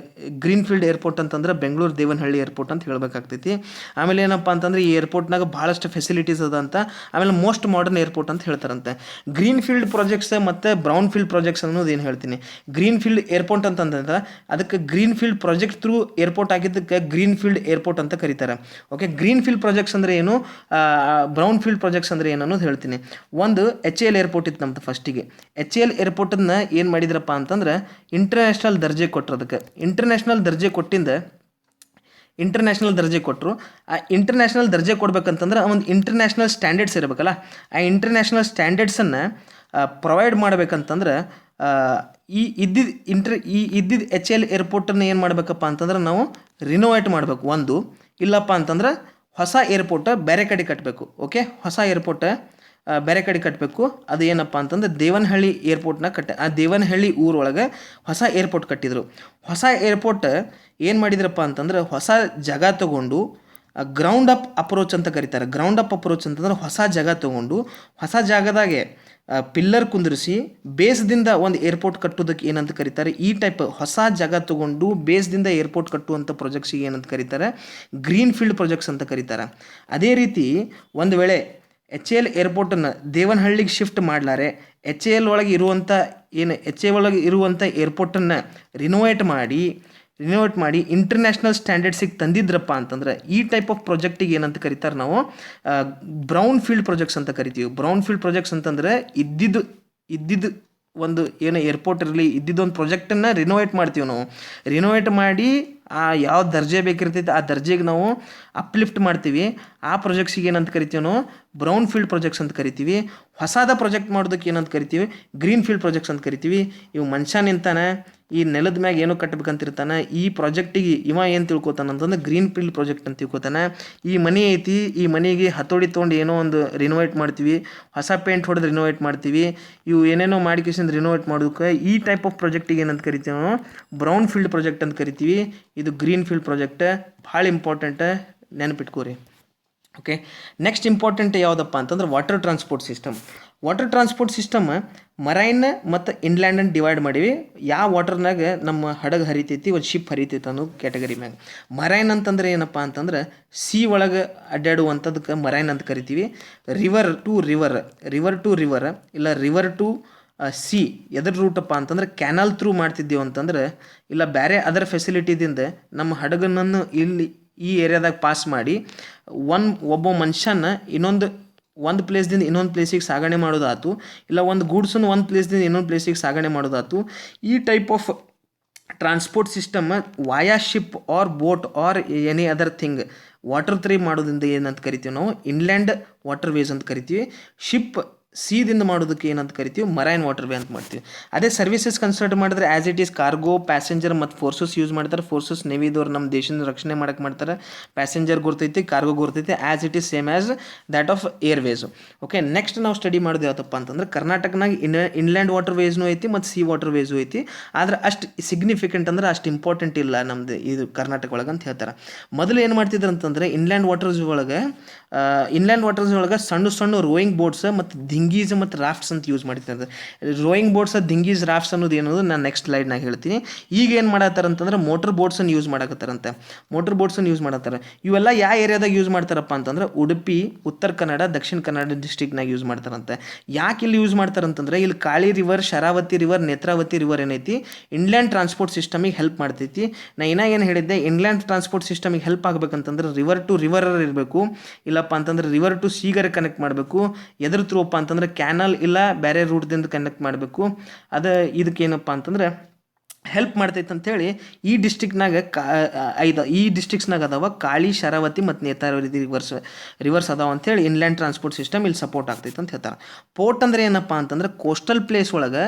green field airport ಅಂತಂದ್ರೆ ಬೆಂಗಳೂರು ದೇವನಹಳ್ಳಿ ಏರ್ಪೋರ್ಟ್ ಅಂತ ಹೇಳಬೇಕಾಗ್ತೈತಿ. ಆಮೇಲೆ ಏನಪ್ಪ ಅಂತಂದ್ರೆ ಈ ಏರ್ಪೋರ್ಟ್ನಾಗ ಭಾಳಷ್ಟು ಫೆಸಿಲಿಟೀಸ್ ಅದ ಅಂತ. ಆಮೇಲೆ ಮೋಸ್ಟ್ ಮಾಡರ್ನ್ ಏರ್ಪೋರ್ಟ್ ಅಂತ ಹೇಳ್ತಾರಂತೆ. ಗ್ರೀನ್ ಫೀಲ್ಡ್ ಪ್ರಾಜೆಕ್ಟ್ಸ್ ಮತ್ತು ಬ್ರೌನ್ ಫೀಲ್ಡ್ ಪ್ರಾಜೆಕ್ಟ್ಸ್ ಅನ್ನೋದು ಏನು ಹೇಳ್ತೀನಿ. ಗ್ರೀನ್ ಫೀಲ್ಡ್ ಏರ್ಪೋರ್ಟ್ ಅಂತಂದ್ರೆ ಅದಕ್ಕೆ green field project through airport ಆಗಿದ್ದಕ್ಕೆ ಗ್ರೀನ್ ಫೀಲ್ಡ್ ಏರ್ಪೋರ್ಟ್ ಅಂತ ಕರೀತಾರೆ. ಓಕೆ, ಗ್ರೀನ್ ಫೀಲ್ಡ್ ಪ್ರಾಜೆಕ್ಟ್ಸ್ ಅಂದರೆ ಏನು, ಬ್ರೌನ್ ಫೀಲ್ಡ್ ಪ್ರಾಜೆಕ್ಟ್ಸ್ ಅಂದರೆ ಏನು ಅನ್ನೋದು ಹೇಳ್ತೀನಿ. ಒಂದು HAL ಏರ್ಪೋರ್ಟ್ ಇತ್ತು ನಮ್ದು ಫಸ್ಟಿಗೆ. HAL ಏರ್ಪೋರ್ಟನ್ನು ಏನು ಮಾಡಿದ್ರಪ್ಪ ಅಂತಂದ್ರೆ ಇಂಟರ್ನ್ಯಾಷನಲ್ ದರ್ಜೆ ಕೊಟ್ಟರು. ಅದಕ್ಕೆ ಇಂಟರ್ನ್ಯಾಷನಲ್ ದರ್ಜೆ ಕೊಟ್ಟರು. ಆ ಇಂಟರ್ನ್ಯಾಷನಲ್ ದರ್ಜೆ ಕೊಡ್ಬೇಕಂತಂದ್ರೆ ಒಂದು ಇಂಟರ್ನ್ಯಾಷನಲ್ ಸ್ಟ್ಯಾಂಡರ್ಡ್ಸ್ ಇರಬೇಕಲ್ಲ. ಆ ಇಂಟರ್ನ್ಯಾಷನಲ್ ಸ್ಟ್ಯಾಂಡರ್ಡ್ಸನ್ನು ಪ್ರೊವೈಡ್ ಮಾಡ್ಬೇಕಂತಂದ್ರೆ ಈ ಇದ್ದಿದ್ದು HAL ಏರ್ಪೋರ್ಟನ್ನು ಏನು ಮಾಡಬೇಕಪ್ಪ ಅಂತಂದ್ರೆ ನಾವು ರಿನೋವೇಟ್ ಮಾಡಬೇಕು. ಒಂದು ಇಲ್ಲಪ್ಪ ಅಂತಂದ್ರೆ ಹೊಸ ಏರ್ಪೋರ್ಟ್ ಬೇರೆ ಕಡೆ ಕಟ್ಟಬೇಕು. ಓಕೆ, ಹೊಸ ಏರ್ಪೋರ್ಟ್ ಬೇರೆ ಕಡೆ ಕಟ್ಟಬೇಕು. ಅದು ಏನಪ್ಪ ಅಂತಂದ್ರೆ ದೇವನಹಳ್ಳಿ ಏರ್ಪೋರ್ಟ್ನ ಆ ದೇವನಹಳ್ಳಿ ಊರೊಳಗೆ ಹೊಸ ಏರ್ಪೋರ್ಟ್ ಕಟ್ಟಿದರು. ಹೊಸ ಏರ್ಪೋರ್ಟ್ ಏನು ಮಾಡಿದ್ರಪ್ಪ ಅಂತಂದ್ರೆ ಹೊಸ ಜಾಗ ತೊಗೊಂಡು ಗ್ರೌಂಡ್ ಅಪ್ ಅಪ್ರೋಚ್ ಅಂತ ಕರೀತಾರೆ. ಗ್ರೌಂಡ್ ಅಪ್ ಅಪ್ರೋಚ್ ಅಂತಂದ್ರೆ ಹೊಸ ಜಾಗ ತೊಗೊಂಡು ಹೊಸ ಜಾಗದಾಗೆ ಪಿಲ್ಲರ್ ಕುಂದಿರಿಸಿ ಬೇಸ್ದಿಂದ ಒಂದು ಏರ್ಪೋರ್ಟ್ ಕಟ್ಟೋದಕ್ಕೆ ಏನಂತ ಕರೀತಾರೆ, ಈ ಟೈಪ್ ಹೊಸ ಜಾಗ ತೊಗೊಂಡು ಬೇಸ್ದಿಂದ ಏರ್ಪೋರ್ಟ್ ಕಟ್ಟುವಂಥ ಪ್ರಾಜೆಕ್ಟ್ಸಿಗೆ ಏನಂತ ಕರೀತಾರೆ, ಗ್ರೀನ್ ಫೀಲ್ಡ್ ಪ್ರಾಜೆಕ್ಟ್ಸ್ ಅಂತ ಕರೀತಾರೆ. ಅದೇ ರೀತಿ ಒಂದು ವೇಳೆ HAL ಏರ್ಪೋರ್ಟನ್ನು ದೇವನಹಳ್ಳಿಗೆ ಶಿಫ್ಟ್ ಮಾಡಲಾರೆ HAL ಒಳಗೆ ಇರುವಂಥ ಏರ್ಪೋರ್ಟನ್ನು ರಿನೋವೇಟ್ ಮಾಡಿ ಇಂಟರ್ನ್ಯಾಷನಲ್ ಸ್ಟ್ಯಾಂಡರ್ಡ್ಸಿಗೆ ತಂದಿದ್ರಪ್ಪ ಅಂತಂದ್ರೆ ಈ ಟೈಪ್ ಆಫ್ ಪ್ರಾಜೆಕ್ಟಿಗೆ ಏನಂತ ಕರೀತಾರೆ ನಾವು ಬ್ರೌನ್ ಫೀಲ್ಡ್ ಪ್ರಾಜೆಕ್ಟ್ಸ್ ಅಂತ ಕರಿತೀವಿ. ಬ್ರೌನ್ ಫೀಲ್ಡ್ ಪ್ರಾಜೆಕ್ಟ್ಸ್ ಅಂತಂದರೆ ಇದ್ದಿದ್ದು ಒಂದು ಏನು ಏರ್ಪೋರ್ಟ್ ಇರಲಿ ಇದ್ದಿದ್ದೊಂದು ಪ್ರಾಜೆಕ್ಟನ್ನು ರಿನೋವೇಟ್ ಮಾಡ್ತೀವಿ ನಾವು. ರಿನೋವೇಟ್ ಮಾಡಿ ಆ ಯಾವ ದರ್ಜೆ ಬೇಕಿರ್ತೈತೆ ಆ ದರ್ಜೆಗೆ ನಾವು ಅಪ್ಲಿಫ್ಟ್ ಮಾಡ್ತೀವಿ. ಆ ಪ್ರಾಜೆಕ್ಟ್ಸಿಗೆ ಏನಂತ ಕರಿತೀವಿ ನಾವು ಬ್ರೌನ್ ಫೀಲ್ಡ್ ಪ್ರಾಜೆಕ್ಟ್ಸ್ ಅಂತ ಕರಿತೀವಿ. ಹೊಸದ ಪ್ರಾಜೆಕ್ಟ್ ಮಾಡೋದಕ್ಕೆ ಏನಂತ ಕರಿತೀವಿ ಗ್ರೀನ್ ಫೀಲ್ಡ್ ಪ್ರಾಜೆಕ್ಟ್ಸ್ ಅಂತ ಕರಿತೀವಿ. ಇವು ಮನುಷ್ಯ ನಿಂತಾನೆ ಈ ನೆಲದ ಮ್ಯಾಗ ಏನೋ ಕಟ್ಟಬೇಕಂತಿರ್ತಾನೆ, ಈ ಪ್ರಾಜೆಕ್ಟಿಗೆ ಏನು ತಿಳ್ಕೊತಾನೆ ಅಂತಂದ್ರೆ ಗ್ರೀನ್ ಫೀಲ್ಡ್ ಪ್ರಾಜೆಕ್ಟ್ ಅಂತ ತಿಳ್ಕೊತಾನೆ. ಈ ಮನೆ ಐತಿ, ಈ ಮನೆಗೆ ಹತೋಡಿ ತೊಗೊಂಡು ಏನೋ ಒಂದು ರಿನೋವೇಟ್ ಮಾಡ್ತೀವಿ, ಹೊಸ ಪೇಂಟ್ ಹೊಡೆದು ರಿನೋವೇಟ್ ಮಾಡ್ತೀವಿ. ಇವು ಏನೇನೋ ಮಾಡಿಕೇಸಿಂದ ರಿನೋವೇಟ್ ಮಾಡೋದಕ್ಕೆ ಈ ಟೈಪ್ ಆಫ್ ಪ್ರಾಜೆಕ್ಟಿಗೆ ಏನಂತ ಕರಿತೀವಿ ನಾವು ಬ್ರೌನ್ ಫೀಲ್ಡ್ ಪ್ರಾಜೆಕ್ಟ್ ಅಂತ ಕರಿತೀವಿ. ಇದು ಗ್ರೀನ್ ಫೀಲ್ಡ್ ಪ್ರಾಜೆಕ್ಟ್ ಭಾಳ ಇಂಪಾರ್ಟೆಂಟ್, ನೆನಪಿಟ್ಕೋರಿ. ಓಕೆ, ನೆಕ್ಸ್ಟ್ ಇಂಪಾರ್ಟೆಂಟ್ ಯಾವುದಪ್ಪ ಅಂತಂದ್ರೆ ವಾಟರ್ ಟ್ರಾನ್ಸ್ಪೋರ್ಟ್ ಸಿಸ್ಟಮ್. ಮರೈನ್ ಮತ್ತು ಇನ್ಲ್ಯಾಂಡನ್ನು ಡಿವೈಡ್ ಮಾಡೀವಿ. ಯಾವ ವಾಟರ್ನಾಗ ನಮ್ಮ ಹಡಗು ಹರಿತೈತಿ, ಒಂದು ಶಿಪ್ ಹರಿತೈತಿ ಅನ್ನೋ ಕ್ಯಾಟಗರಿ ಮ್ಯಾಗ. ಮರೈನ್ ಅಂತಂದ್ರೆ ಏನಪ್ಪ ಅಂತಂದ್ರೆ ಸಿ ಒಳಗೆ ಅಡ್ಡಾಡುವಂಥದ್ದಕ್ಕೆ ಮರೈನ್ ಅಂತ ಕರಿತೀವಿ. ರಿವರ್ ಟು ರಿವರ್ ಇಲ್ಲ ರಿವರ್ ಟು ಸಿ ಎದ್ರ ರೂಟಪ್ಪ ಅಂತಂದ್ರೆ ಕ್ಯಾನಲ್ ಥ್ರೂ ಮಾಡ್ತಿದ್ದೀವಿ ಅಂತಂದ್ರೆ, ಇಲ್ಲ ಬೇರೆ ಅದರ್ ಫೆಸಿಲಿಟಿದಿಂದ ನಮ್ಮ ಹಡಗನನ್ನು ಇಲ್ಲಿ ಈ ಏರಿಯಾದಾಗ ಪಾಸ್ ಮಾಡಿ ಒಬ್ಬ ಮನುಷ್ಯನ ಒಂದು ಪ್ಲೇಸ್ದಿಂದ ಇನ್ನೊಂದು ಪ್ಲೇಸಿಗೆ ಸಾಗಣೆ ಮಾಡೋದಾಯ್ತು, ಇಲ್ಲ ಒಂದು ಗೂಡ್ಸನ್ನು ಒಂದು ಪ್ಲೇಸ್ದಿಂದ ಇನ್ನೊಂದು ಪ್ಲೇಸಿಗೆ ಸಾಗಣೆ ಮಾಡೋದಾಯ್ತು. ಈ type of transport system via ship or boat or any other thing water through ಮಾಡೋದ್ರಿಂದ ಏನಂತ ಕರಿತೀವಿ ನಾವು ಇನ್ಲ್ಯಾಂಡ್ ವಾಟರ್ ವೇಸ್ ಅಂತ ಕರಿತೀವಿ. ಶಿಪ್ ಸೀದಿಂದ ಮಾಡೋದಕ್ಕೆ ಏನಂತ ಕರಿತೀವಿ ಮರೈನ್ ವಾಟರ್ ವೇ ಅಂತ ಮಾಡ್ತೀವಿ. ಅದೇ ಸರ್ವಿಸಸ್ ಕನ್ಸಿಡರ್ ಮಾಡಿದ್ರೆ as it is cargo, passenger ಮತ್ತು ಫೋರ್ಸಸ್ ಯೂಸ್ ಮಾಡ್ತಾರೆ. ಫೋರ್ಸಸ್ ನೇವಿದವ್ರು ನಮ್ಮ ದೇಶದ ರಕ್ಷಣೆ ಮಾಡಕ್ಕೆ ಮಾಡ್ತಾರೆ. ಪ್ಯಾಸೆಂಜರ್ ಗುರ್ತೈತಿ, ಕಾರ್ಗೋ ಗುರ್ತೈತಿ, as it is same as that of airways. Okay, next ನಾವು ಸ್ಟಡಿ ಮಾಡೋದು ಯಾವತ್ತಪ್ಪ ಅಂತಂದ್ರೆ ಕರ್ನಾಟಕನಾಗ ಇನ್ಲ್ಯಾಂಡ್ ವಾಟರ್ ವೇಸ್ನೂ ಐತಿ ಮತ್ತು ಸಿ ವಾಟರ್ ವೇಸು ಐತಿ. ಆದರೆ ಅಷ್ಟು ಸಿಗ್ನಿಫಿಕೆಂಟ್ ಅಂದ್ರೆ ಅಷ್ಟು ಇಂಪಾರ್ಟೆಂಟ್ ಇಲ್ಲ ನಮ್ಮದು ಇದು ಕರ್ನಾಟಕ ಒಳಗೆ ಅಂತ ಹೇಳ್ತಾರೆ. ಮೊದಲು ಏನು ಮಾಡ್ತಿದ್ರು ಅಂತಂದರೆ ಇನ್ಲ್ಯಾಂಡ್ ವಾಟರ್ಸ್ ಒಳಗೆ ಸಣ್ಣ ರೋಯಿಂಗ್ ಬೋಟ್ಸ್ ಮತ್ತು ದಿಂಗೀಸ್ ಮತ್ತು ರಾಫ್ಟ್ಸ್ ಅಂತ ಯೂಸ್ ಮಾಡ್ತಿದ್ದಾರೆ. ರೋಯಿಂಗ್ ಬೋಟ್ಸ್, ದಿಂಗೀಸ್, ರಾಫ್ಟ್ಸ್ ಅನ್ನೋದು ಏನದು ನಾನು ನೆಕ್ಸ್ಟ್ ಸ್ಲೈಡ್ನಾಗ ಹೇಳ್ತೀನಿ. ಈಗ ಏನು ಮಾಡತ್ತಾರ ಅಂತಂದ್ರೆ ಮೋಟರ್ ಬೋಟ್ಸನ್ನು ಯೂಸ್ ಮಾಡಕತ್ತಾರಂತೆ. ಇವೆಲ್ಲ ಯಾವ ಏರಿಯಾದಾಗ ಯೂಸ್ ಮಾಡ್ತಾರಪ್ಪ ಅಂತಂದ್ರೆ ಉಡುಪಿ, ಉತ್ತರ ಕನ್ನಡ, ದಕ್ಷಿಣ ಕನ್ನಡ ಡಿಸ್ಟ್ರಿಕ್ನಾಗ ಯೂಸ್ ಮಾಡ್ತಾರಂತೆ. ಯಾಕೆ ಇಲ್ಲಿ ಯೂಸ್ ಮಾಡ್ತಾರಂತಂದ್ರೆ ಇಲ್ಲಿ Kali river, Sharavathi river, Netravati river ಏನೈತಿ ಇನ್ಲ್ಯಾಂಡ್ ಟ್ರಾನ್ಸ್ಪೋರ್ಟ್ ಸಿಸ್ಟಮಿಗೆ ಹೆಲ್ಪ್ ಮಾಡ್ತೈತಿ. ನಾ ಏನು ಹೇಳಿದ್ದೆ, ಇನ್ಲ್ಯಾಂಡ್ ಟ್ರಾನ್ಸ್ಪೋರ್ಟ್ ಸಿಸ್ಟಮಿಗೆ ಹೆಲ್ಪ್ ಆಗಬೇಕಂತಂದ್ರೆ ರಿವರ್ ಟು ರಿವರ್ ಇರಬೇಕು, ಇಲ್ಲಪ್ಪ ಅಂತಂದ್ರೆ ರಿವರ್ ಟು ಸೀಗರ್ ಕನೆಕ್ಟ್ ಮಾಡಬೇಕು. ಎದ್ರ ಥ್ರೂಪ್ಪ ಅಂತಂದ್ರೆ ಕ್ಯಾನಲ್ ಇಲ್ಲ ಬೇರೆ ರೂಟ್ದಿಂದ ಕನೆಕ್ಟ್ ಮಾಡಬೇಕು. ಇದಕ್ಕೇನಪ್ಪ ಅಂತಂದ್ರೆ ಹೆಲ್ಪ್ ಮಾಡ್ತೈತೆ ಅಂಥೇಳಿ ಈ ಡಿಸ್ಟ್ರಿಕ್ಸ್ನಾಗ ಅದಾವ ಕಾಳಿ, ಶರಾವತಿ ಮತ್ತು ನೇತ್ರಾವತಿ ರಿವರ್ಸ್ ಅದಾವ ಅಂಥೇಳಿ ಇನ್ಲ್ಯಾಂಡ್ ಟ್ರಾನ್ಸ್ಪೋರ್ಟ್ ಸಿಸ್ಟಮ್ ಇಲ್ಲಿ ಸಪೋರ್ಟ್ ಆಗ್ತೈತೆ ಅಂತ ಹೇಳ್ತಾರೆ. ಪೋರ್ಟ್ ಅಂದ್ರೆ ಏನಪ್ಪ ಅಂತಂದ್ರೆ ಕೋಸ್ಟಲ್ ಪ್ಲೇಸ್ ಒಳಗೆ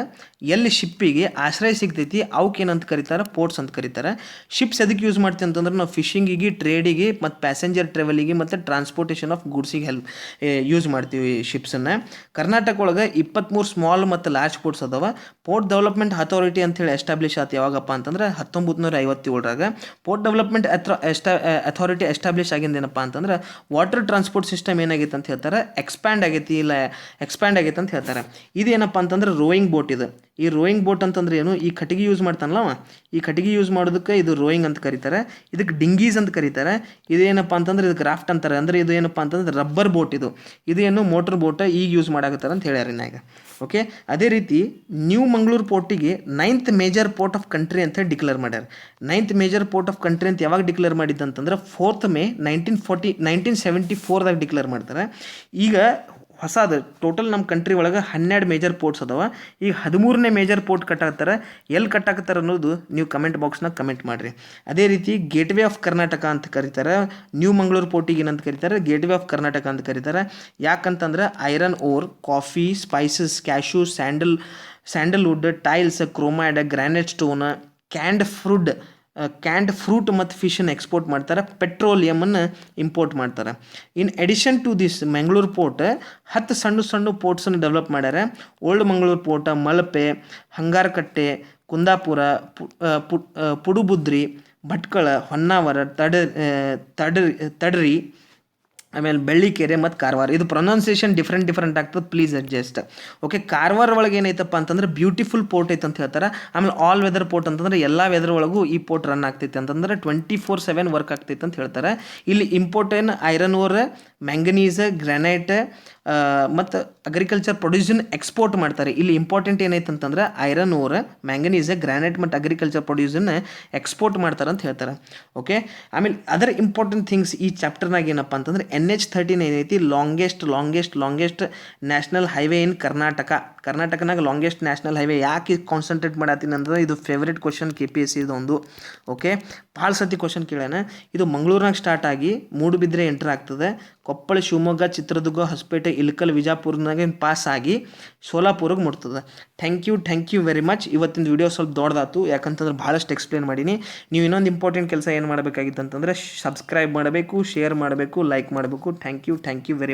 ಎಲ್ಲಿ ಶಿಪ್ಪಿಗೆ ಆಶ್ರಯ ಸಿಗ್ತೈತಿ ಅವಕ್ಕೆ ಏನಂತ ಕರೀತಾರೆ ಪೋರ್ಟ್ಸ್ ಅಂತ ಕರೀತಾರೆ. ಶಿಪ್ಸ್ ಎದಕ್ಕೆ ಯೂಸ್ ಮಾಡ್ತೀವಿ ಅಂತಂದ್ರೆ ನಾವು ಫಿಶಿಂಗಿಗೆ, ಟ್ರೇಡಿಗೆ ಮತ್ತು ಪ್ಯಾಸೆಂಜರ್ ಟ್ರಾವೆಲಿಗೆ ಮತ್ತು ಟ್ರಾನ್ಸ್ಪೋರ್ಟೇಷನ್ ಆಫ್ ಗೂಡ್ಸಿಗೆ ಯೂಸ್ ಮಾಡ್ತೀವಿ ಶಿಪ್ಸನ್ನು. ಕರ್ನಾಟಕ ಒಳಗೆ 23 ಸ್ಮಾಲ್ ಮತ್ತು ಲಾರ್ಜ್ ಪೋರ್ಟ್ಸ್ ಅದಾವ. ಪೋರ್ಟ್ ಡೆವಲಪ್ಮೆಂಟ್ ಅಥಾರಿಟಿ ಅಂತೇಳಿ ಎಸ್ಟಾಬ್ಲಿಷ್ ಆತು ಯಾವಾಗಪ್ಪ ಅಂತಂದ್ರೆ 1957ರಾಗ ಪೋರ್ಟ್ ಡೆವಲಪ್ಮೆಂಟ್ ಅಥಾರಿಟಿ ಎಸ್ಟಾಬ್ಲಿಷ್ ಆಗಿಂದ ಏನಪ್ಪ ಅಂತಂದ್ರೆ ವಾಟರ್ ಟ್ರಾನ್ಸ್ಪೋರ್ಟ್ ಸಿಸ್ಟಮ್ ಏನಾಗೈತೆ ಅಂತ ಹೇಳ್ತಾರೆ ಎಕ್ಸ್ಪ್ಯಾಂಡ್ ಆಗೈತೆ ಅಂತ ಹೇಳ್ತಾರೆ. ಇದೇನಪ್ಪ ಅಂತಂದ್ರೆ ರೋಯಿಂಗ್ ಬೋಟ್ ಇದು. ಈ ರೋಯಿಂಗ್ ಬೋಟ್ ಅಂತಂದ್ರೆ ಏನು, ಈ ಕಟ್ಟಿಗೆ ಯೂಸ್ ಮಾಡ್ತಾನಲ್ಲ ಈ ಕಟ್ಟಿಗೆ ಯೂಸ್ ಮಾಡೋದಕ್ಕೆ ಇದು ರೋಯಿಂಗ್ ಅಂತ ಕರೀತಾರೆ. ಇದಕ್ಕೆ ಡಿಂಗೀಸ್ ಅಂತ ಕರೀತಾರೆ. ಇದೇನಪ್ಪ ಅಂತಂದ್ರೆ ಇದಕ್ಕೆ ರಾಫ್ಟ್ ಅಂತಾರೆ. ಅಂದರೆ ಇದು ಏನಪ್ಪ ಅಂತಂದ್ರೆ ರಬ್ಬರ್ ಬೋಟ್ ಇದೇನು ಮೋಟರ್ ಬೋಟ್ ಈಗ ಯೂಸ್ ಮಾಡಾಕತ್ತಾರ ಅಂತ ಹೇಳ್ಯಾರ ಇನ್ನಾಗ. ಓಕೆ, ಅದೇ ರೀತಿ ನ್ಯೂ ಮಂಗಳೂರು ಪೋರ್ಟಿಗೆ 9th major port of country ಅಂತ ಡಿಕ್ಲೇರ್ ಮಾಡ್ಯಾರ. 9th major port of country ಅಂತ ಯಾವಾಗ ಡಿಕ್ಲೇರ್ ಮಾಡಿದ್ದಂತಂದ್ರೆ 4th May 1974ದಾಗ ಡಿಕ್ಲೇರ್ ಮಾಡ್ತಾರೆ. ಈಗ ಹೊಸದು ಟೋಟಲ್ ನಮ್ಮ ಕಂಟ್ರಿ ಒಳಗೆ 12 ಮೇಜರ್ ಪೋರ್ಟ್ಸ್ ಅದಾವ. ಈಗ 13ನೇ ಮೇಜರ್ ಪೋರ್ಟ್ ಕಟ್ಟಾಕತ್ತಾರೆ. ಎಲ್ಲಿ ಕಟ್ಟಾಕತ್ತಾರೆ ಅನ್ನೋದು ನೀವು ಕಮೆಂಟ್ ಬಾಕ್ಸ್ನಾಗ ಕಮೆಂಟ್ ಮಾಡಿರಿ. ಅದೇ ರೀತಿ ಗೇಟ್ವೇ ಆಫ್ ಕರ್ನಾಟಕ ಅಂತ ಕರೀತಾರೆ. ನ್ಯೂ ಮಂಗಳೂರು ಪೋರ್ಟಿಗೆ ಏನಂತ ಕರೀತಾರೆ, ಗೇಟ್ವೇ ಆಫ್ ಕರ್ನಾಟಕ ಅಂತ ಕರೀತಾರೆ. ಯಾಕಂತಂದ್ರೆ iron ore, coffee, spices, cashew, sandalwood, tiles, chromide, granite stone, canned fruit ಮತ್ತು ಫಿಶನ್ನು ಎಕ್ಸ್ಪೋರ್ಟ್ ಮಾಡ್ತಾರೆ. ಪೆಟ್ರೋಲಿಯಮನ್ನು ಇಂಪೋರ್ಟ್ ಮಾಡ್ತಾರೆ. In addition to this Mangaluru port 10 ಸಣ್ಣ ಪೋರ್ಟ್ಸನ್ನು ಡೆವಲಪ್ ಮಾಡ್ಯಾರ. ಓಲ್ಡ್ ಮಂಗಳೂರು ಪೋರ್ಟ್, ಮಲ್ಪೆ, ಹಂಗಾರಕಟ್ಟೆ, ಕುಂದಾಪುರ, ಪುಡುಬುದ್ರಿ, ಭಟ್ಕಳ, ಹೊನ್ನಾವರ, ತಡರಿ, ಆಮೇಲೆ ಬೆಳ್ಳಿಕೆರೆ ಮತ್ತು ಕಾರವಾರ. ಇದು ಪ್ರೊನೌನ್ಸಿಯೇಷನ್ ಡಿಫ್ರೆಂಟ್ ಆಗ್ತದೆ, ಪ್ಲೀಸ್ ಅಡ್ಜಸ್ಟ್. ಓಕೆ, ಕಾರವಾರ ಒಳಗೆ ಏನೈತಪ್ಪ ಅಂತಂದ್ರೆ ಬ್ಯೂಟಿಫುಲ್ ಪೋರ್ಟ್ ಐತೆ ಅಂತ ಹೇಳ್ತಾರೆ. ಆಮೇಲೆ ಆಲ್ ವೆದರ್ ಪೋರ್ಟ್ ಅಂತಂದ್ರೆ ಎಲ್ಲ ವೆದರ್ ಒಳಗೂ ಈ ಪೋರ್ಟ್ ರನ್ ಆಗ್ತೈತೆ ಅಂತಂದ್ರೆ 24/7 ವರ್ಕ್ ಆಗ್ತೈತೆ ಅಂತ ಹೇಳ್ತಾರೆ. ಇಲ್ಲಿ ಇಂಪೋರ್ಟೇನ್ ಐರನ್ ಓರ್, ಮ್ಯಾಂಗನೀಸ್, ಗ್ರಾನೈಟ್ ಮತ್ತು ಅಗ್ರಿಕಲ್ಚರ್ ಪ್ರೊಡ್ಯೂಸನ್ ಎಕ್ಸ್ಪೋರ್ಟ್ ಮಾಡ್ತಾರೆ. ಇಲ್ಲಿ ಇಂಪಾರ್ಟೆಂಟ್ ಏನೈತೆ ಅಂತಂದ್ರೆ ಐರನ್ ಓರ್, ಮ್ಯಾಂಗನೀಸ್, ಗ್ರಾನೈಟ್ ಮತ್ತು ಅಗ್ರಿಕಲ್ಚರ್ ಪ್ರೊಡ್ಯೂಸನ್ನ ಎಕ್ಸ್ಪೋರ್ಟ್ ಮಾಡ್ತಾರೆ ಅಂತ ಹೇಳ್ತಾರೆ. ಓಕೆ, ಆಮೇಲೆ ಅದರ್ ಇಂಪಾರ್ಟೆಂಟ್ ಥಿಂಗ್ಸ್ ಈ ಚಾಪ್ಟರ್ನಾಗ ಏನಪ್ಪ ಅಂತಂದ್ರೆ NH13 ಏನೈತಿ, ಲಾಂಗೆಸ್ಟ್ ನ್ಯಾಷನಲ್ ಹೈವೇ ಇನ್ ಕರ್ನಾಟಕನಾಗ ಲಾಂಗೆಸ್ಟ್ ನ್ಯಾಷನಲ್ ಹೈವೇ. ಯಾಕೆ ಕಾನ್ಸಂಟ್ರೇಟ್ ಮಾಡತ್ತೀನಿ ಅಂದ್ರೆ ಇದು ಫೇವ್ರೇಟ್ ಕ್ವಶನ್ KPSC ಇದೊಂದು. ಓಕೆ, ಭಾಳ ಸತಿ ಕ್ವಶನ್ ಕೇಳ್ಯಾನ. ಇದು ಮಂಗಳೂರಿನಾಗ ಸ್ಟಾರ್ಟ್ ಆಗಿ ಮೂಡುಬಿದ್ರೆ ಎಂಟರ್ ಆಗ್ತದೆ. ಕೊಪ್ಪಳ, ಶಿವಮೊಗ್ಗ, ಚಿತ್ರದುರ್ಗ, ಹೊಸಪೇಟೆ, ಇಳಕಲ್, ವಿಜಯಪುರನಾಗ ಪಾಸ್ ಆಗಿ ಸೋಲಾಪುರಕ್ಕೆ ಮುಟ್ತದೆ. Thank you very much. ಇವತ್ತಿನ ವಿಡಿಯೋ ಸ್ವಲ್ಪ ದೊಡ್ಡದಾತು, ಯಾಕಂತಂದ್ರೆ ಭಾಳಷ್ಟು ಎಕ್ಸ್ಪ್ಲೇನ್ ಮಾಡೀನಿ. ನೀವು ಇನ್ನೊಂದು ಇಂಪಾರ್ಟೆಂಟ್ ಕೆಲಸ ಏನು ಮಾಡಬೇಕಾಗಿತ್ತು ಅಂತಂದರೆ ಸಬ್ಸ್ಕ್ರೈಬ್ ಮಾಡಬೇಕು, ಶೇರ್ ಮಾಡಬೇಕು, ಲೈಕ್ ಮಾಡಬೇಕು. Thank you very much.